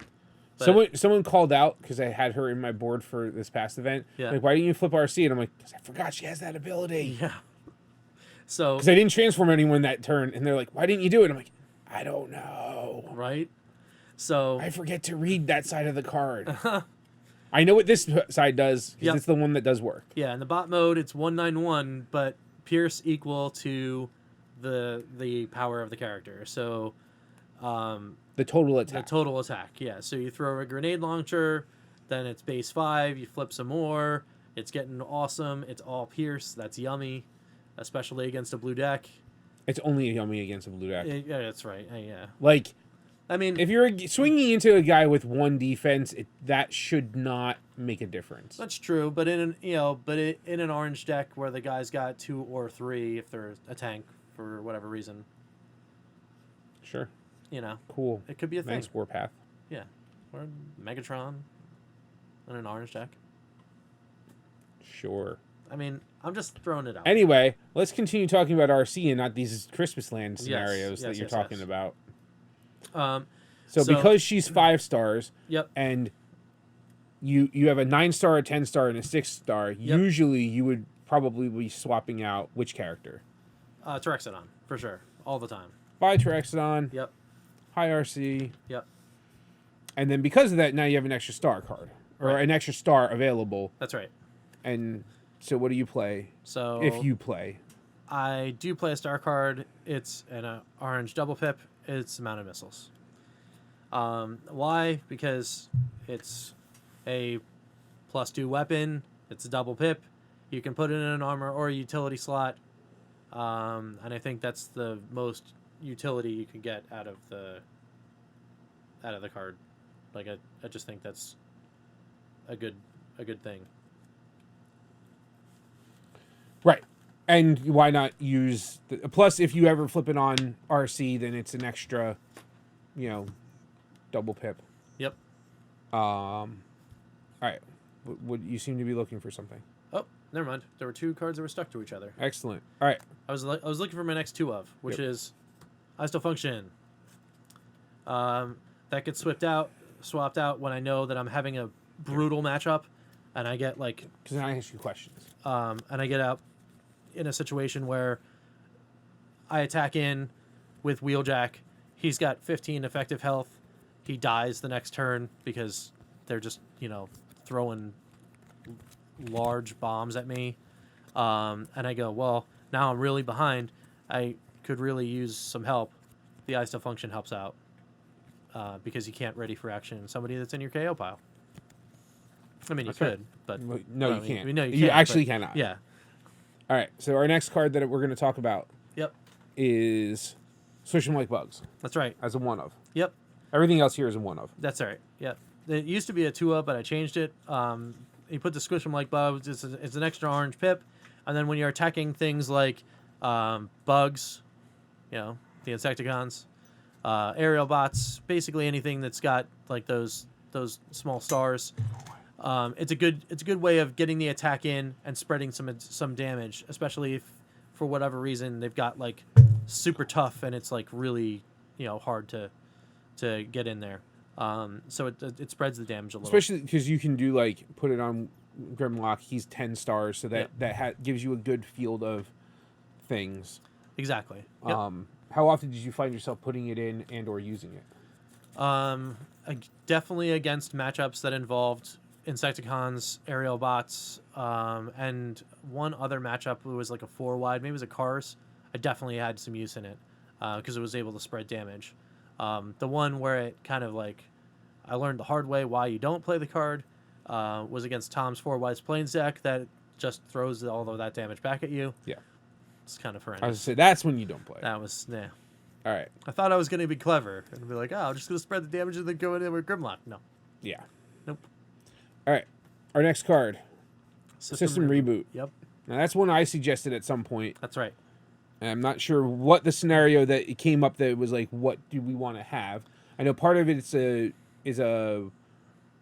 But Someone called out because I had her in my board for this past event. Yeah. Like, why didn't you flip RC? And I'm like, because I forgot she has that ability. yeah. So Because I didn't transform anyone that turn. And they're like, why didn't you do it? I'm like, I don't know. right. So I forget to read that side of the card. I know what this side does because Yep. it's the one that does work. yeah, in the bot mode, it's 1/9/1, but Pierce equal to the power of the character. So The total the attack. total attack, yeah. So you throw a grenade launcher, then it's base 5. You flip some more. It's getting awesome. It's all Pierce. That's yummy, especially against a blue deck. It's only yummy against a blue deck. Yeah, that's right. Yeah. Like, I mean, if you're swinging into a guy with 1 defense, that should not make a difference. that's true. But in an orange deck where the guy's got 2 or 3, if they're a tank for whatever reason, Sure. Cool. it could be a thing. Thanks, Warpath. Yeah, or Megatron in an orange deck. Sure. I mean, I'm just throwing it out. Anyway, let's continue talking about RC and not these Christmas land scenarios that yes, you're yes, talking yes. about. So Because she's 5 stars Yep. and you have a 9-star, a 10-star, and a 6-star, usually you would probably be swapping out which character? Terexodon, for sure. All the time. Buy Terexodon, Yep. high RC, Yep. and then because of that, now you have an extra star card. Or Right. an extra star available. That's right. And so what do you play? So If you play. I do play a star card. It's an orange double pip. It's mounted missiles. Why? Because it's a +2 weapon. It's a double pip. You can put it in an armor or a utility slot. And I think that's the most utility you can get out of the card. Like I just think that's a good thing. Right. And why not use plus if you ever flip it on RC, then it's an extra, double pip. Yep. All right. Would you seem to be looking for something? Oh, never mind. There were 2 cards that were stuck to each other. Excellent. All right. I was looking for my next 2 of, which Yep. is I Still Function. That gets swapped out when I know that I'm having a brutal matchup, and I get like, Because I ask you questions. and I get out in a situation where I attack in with Wheeljack. He's got 15 effective health. He dies the next turn because they're just throwing large bombs at me. And I go, well, now I'm really behind. I could really use some help. The I Still Function helps out because you can't ready for action somebody that's in your KO pile. I mean, That's you right. could, but No, well, you can't. We know you You can't, actually but- cannot. Yeah. All right. So our next card that we're going to talk about Yep. is Swish 'em Like Bugs That's right. as a 1-of. Yep. Everything else here is a 1-of. That's all right. Yep. It used to be a 2-of, but I changed it. You put the Squish 'em Like Bugs. It's an extra orange pip, and then when you're attacking things like bugs, the Insecticons, aerial bots, basically anything that's got like those small stars. It's a good way of getting the attack in and spreading some damage, especially if for whatever reason they've got like super tough, and it's like really, hard to get in there. So it spreads the damage a little. Especially because you can do like put it on Grimlock. He's 10 stars, so that gives you a good field of things. Exactly. Yep. How often did you find yourself putting it in and or using it? Definitely against matchups that involved Insecticons, aerial bots, and one other matchup was like a 4-wide, maybe it was a Cars. I definitely had some use in it because it was able to spread damage. The one where it kind of like I learned the hard way why you don't play the card was against Tom's 4-wide Plains deck that just throws all of that damage back at you. Yeah. It's kind of horrendous. I was gonna say that's when you don't play. That was, nah. All right. I thought I was going to be clever and be like, I'm just going to spread the damage and then go in with Grimlock. No. Yeah. Nope. All right. Our next card, System Reboot. Yep. Now that's one I suggested at some point. That's right. And I'm not sure what the scenario that it came up that was like, what do we want to have? I know part of it is a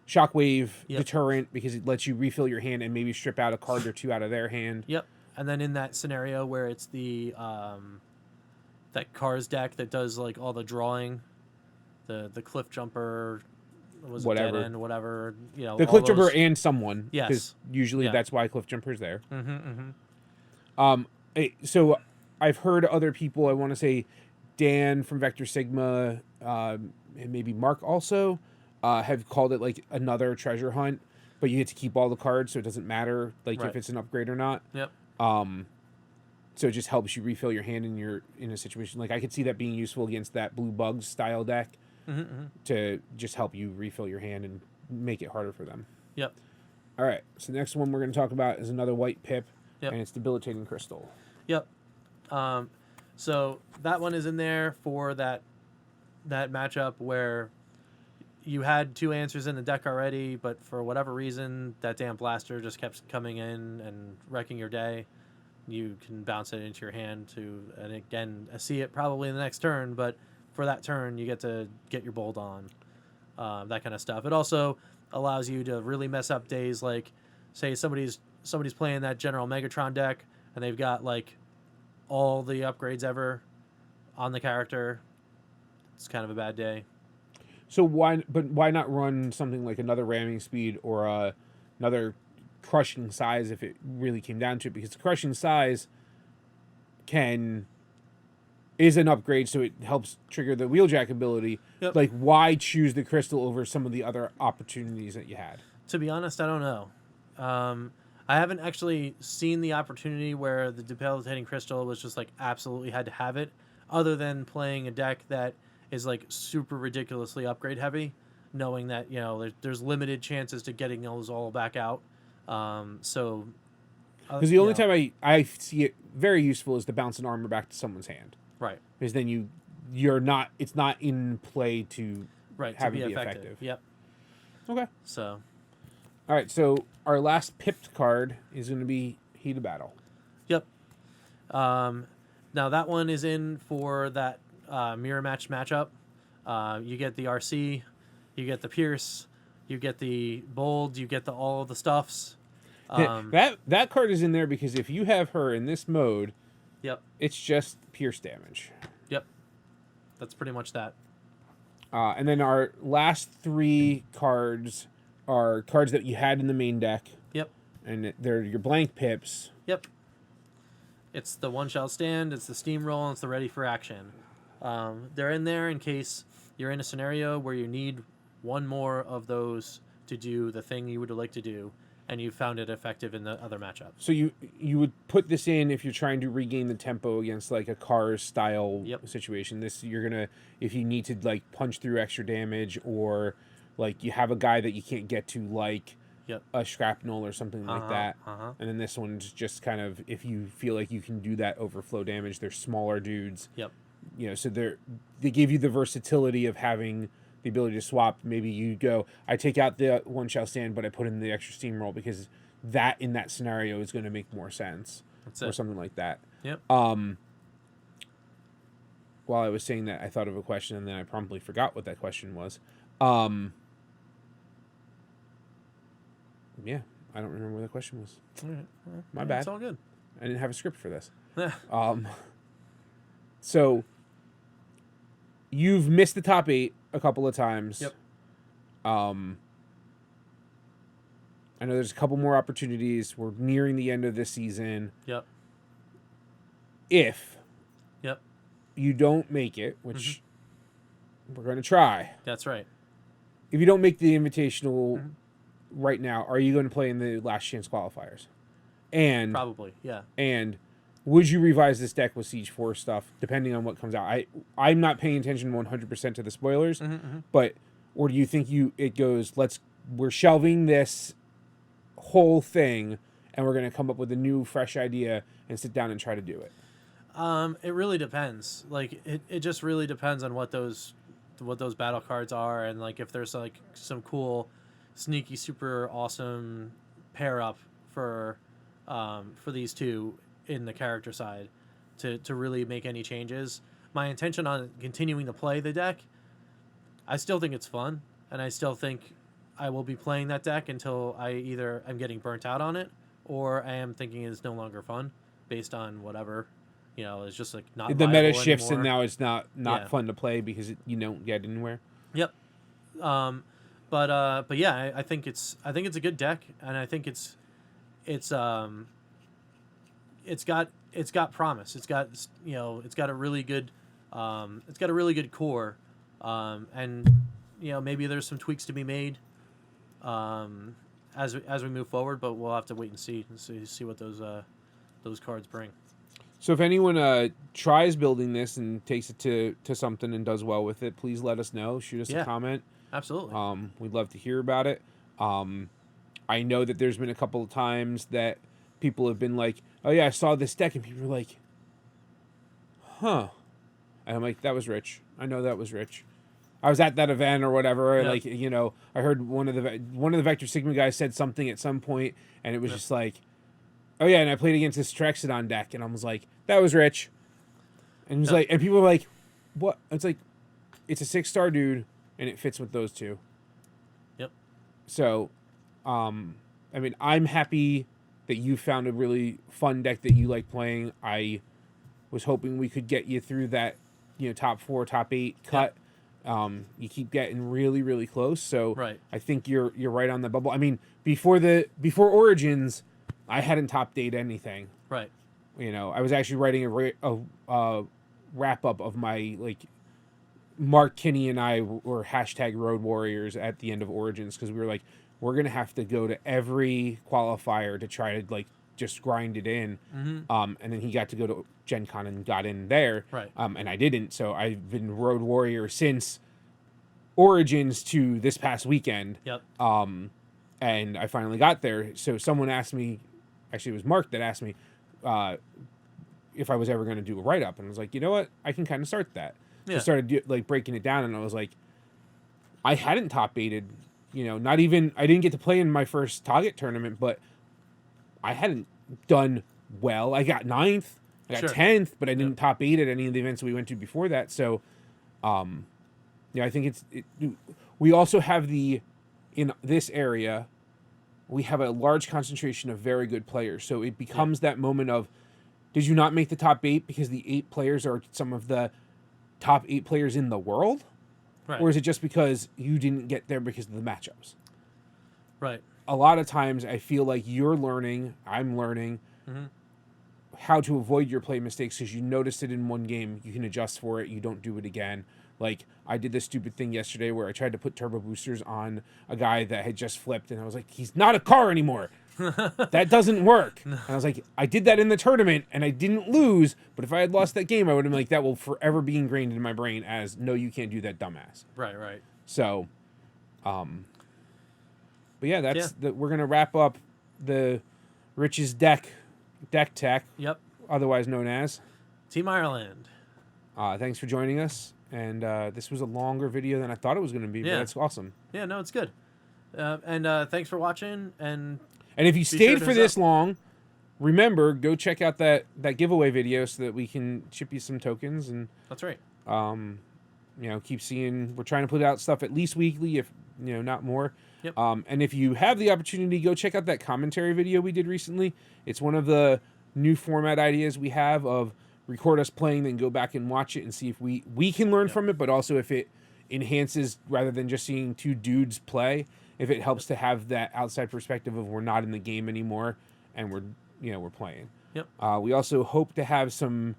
shockwave deterrent because it lets you refill your hand and maybe strip out a card or two out of their hand. Yep. And then in that scenario where it's the that Cars deck that does like all the drawing, the Cliff Jumper, Whatever. Dead End, whatever, The Cliff Jumper and someone. Yes. Because usually that's why Cliff Jumper's there. Mm-hmm. So I've heard other people, I want to say Dan from Vector Sigma, and maybe Mark also, have called it like another treasure hunt, but you get to keep all the cards, so it doesn't matter like if it's an upgrade or not. Yep. So it just helps you refill your hand in a situation. Like I could see that being useful against that Blue Bugs style deck to just help you refill your hand and make it harder for them. Yep. All right. So the next one we're going to talk about is another white pip, Yep. and it's Debilitating Crystal. Yep. So that one is in there for that matchup where you had 2 answers in the deck already, but for whatever reason, that damn blaster just kept coming in and wrecking your day. You can bounce it into your hand and again, see it probably in the next turn, but for that turn, you get to get your bolt on, that kind of stuff. It also allows you to really mess up days like, say somebody's playing that General Megatron deck, and they've got like all the upgrades ever on the character. It's kind of a bad day. So why not run something like another ramming speed or another crushing size if it really came down to it? Because the crushing size is an upgrade, so it helps trigger the wheeljack ability. Yep. Like, why choose the crystal over some of the other opportunities that you had? To be honest, I don't know. I haven't actually seen the opportunity where the Debilitating Crystal was just like absolutely had to have it, other than playing a deck that is like super ridiculously upgrade heavy, knowing that there's limited chances to getting those all back out. So because the only time I see it very useful is to bounce an armor back to someone's hand. Right. Because then you're not, it's not in play to have to it be be effective. Yep. Okay. So. All right. So our last pipped card is going to be Heat of Battle. Yep. Now that one is in for that mirror matchup. You get the RC, you get the Pierce, you get the Bold, you get all of the stuffs. That card is in there because if you have her in this mode, yep, it's just Pierce damage. Yep. That's pretty much that. And then our last 3 cards are cards that you had in the main deck. Yep. And they're your blank pips. Yep. It's the One Shall Stand, it's the Steamroll, and it's the Ready for Action. They're in there in case you're in a scenario where you need one more of those to do the thing you would like to do, and you found it effective in the other matchup. So you would put this in if you're trying to regain the tempo against like a Cars style situation. This you're gonna, if you need to like punch through extra damage, or like you have a guy that you can't get to like a Shrapnel or something like that. And then this one's just kind of if you feel like you can do that overflow damage. They're smaller dudes. Yep. So they give you the versatility of having the ability to swap. Maybe you go, I take out the One Shall Stand, but I put in the extra Steamroll because that in that scenario is going to make more sense. Or something like that. Yep. While I was saying that, I thought of a question and then I promptly forgot what that question was. Yeah, I don't remember what the question was. All right. My bad. It's all good. I didn't have a script for this. So you've missed the top 8 a couple of times. Yep. I know there's a couple more opportunities. We're nearing the end of this season. Yep. If Yep. you don't make it, which we're going to try. That's right. If you don't make the invitational right now, are you going to play in the last chance qualifiers? And Probably. Yeah. and would you revise this deck with Siege 4 stuff, depending on what comes out? I'm not paying attention 100% to the spoilers, but or do you think it goes, we're shelving this whole thing and we're going to come up with a new, fresh idea and sit down and try to do it? It really depends. Like it just really depends on what those battle cards are, and like if there's like some cool, sneaky, super awesome pair up for these two in the character side to really make any changes. My intention on continuing to play the deck, I still think it's fun, and I still think I will be playing that deck until I'm getting burnt out on it, or I am thinking it's no longer fun based on whatever. It's just like not The meta viable shifts anymore. and now it's not Yeah. fun to play because you don't get anywhere. Yep. But yeah, I think it's a good deck, and I think it's got promise. It's got a really good core, and maybe there's some tweaks to be made as we move forward, but we'll have to wait and see what those cards bring. So if anyone tries building this and takes it to something and does well with it, please let us know. Shoot us a comment. Absolutely. We'd love to hear about it. I know that there's been a couple of times that people have been like, oh yeah, I saw this deck, and people are like, huh. And I'm like, that was Rich. I know that was Rich. I was at that event or whatever. Yeah. Like, I heard one of the Vector Sigma guys said something at some point, and it was just like, oh yeah, and I played against this Trexodon deck, and I was like, that was Rich. And he's like, and people are like, what? It's like, it's a 6-star dude, and it fits with those two. Yep. So, I mean, I'm happy that you found a really fun deck that you like playing. I was hoping we could get you through that, top 4, top 8 cut. You keep getting really, really close. So Right. I think you're right on the bubble. I mean, before Origins, I hadn't top 8 anything. Right. I was actually writing a wrap up of my, like, Mark Kinney and I were hashtag Road Warriors at the end of Origins, because we were like, we're going to have to go to every qualifier to try to, like, just grind it in. And then he got to go to Gen Con and got in there. Right. And I didn't. So I've been Road Warrior since Origins to this past weekend. Yep. And I finally got there. So someone asked me, actually it was Mark that asked me, if I was ever going to do a write-up. And I was like, you know what? I can kind of start that. So Yeah. I started breaking it down, and I was like, I hadn't top 8'd, not even, I didn't get to play in my first Target tournament, but I hadn't done well. I got 9th, I got Sure. 10th, but I didn't top 8 at any of the events we went to before that. So, I think we also have in this area, we have a large concentration of very good players. So it becomes that moment of, did you not make the top 8 because the 8 players are some of the top 8 players in the world? Right. Or is it just because you didn't get there because of the matchups? Right. A lot of times I feel like you're learning, I'm learning how to avoid your play mistakes, because you noticed it in one game, you can adjust for it, you don't do it again. Like, I did this stupid thing yesterday where I tried to put turbo boosters on a guy that had just flipped, and I was like, he's not a car anymore. That doesn't work. And I was like, I did that in the tournament and I didn't lose, but if I had lost that game, I would have been like, that will forever be ingrained in my brain as, no, you can't do that, dumbass. Right. So, but yeah, we're gonna wrap up the Rich's deck tech, Yep. otherwise known as Team Ireland. Thanks for joining us, and this was a longer video than I thought it was gonna be, but Yeah. that's awesome. Yeah, no, it's good. And thanks for watching, and And if you sure stayed to for hit us this long, remember, go check out that giveaway video so that we can ship you some tokens, and that's right. keep seeing. We're trying to put out stuff at least weekly, if not more. Yep. And if you have the opportunity, go check out that commentary video we did recently. It's one of the new format ideas we have of record us playing, then go back and watch it and see if we can learn from it, but also if it enhances rather than just seeing two dudes play, if it helps to have that outside perspective of we're not in the game anymore and we're playing. Yep. We also hope to have some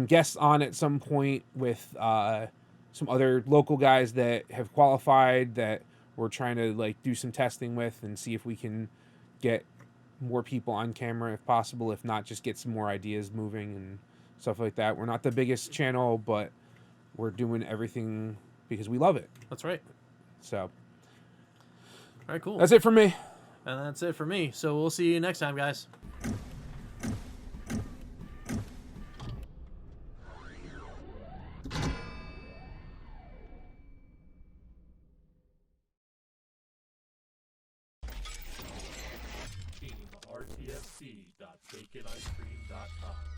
guests on at some point with some other local guys that have qualified that we're trying to like do some testing with and see if we can get more people on camera if possible. If not, just get some more ideas moving and stuff like that. We're not the biggest channel, but we're doing everything because we love it. That's right. So All right, cool. that's it for me. And that's it for me. So we'll see you next time, guys. TeamRTFC.BaconIceCream.com.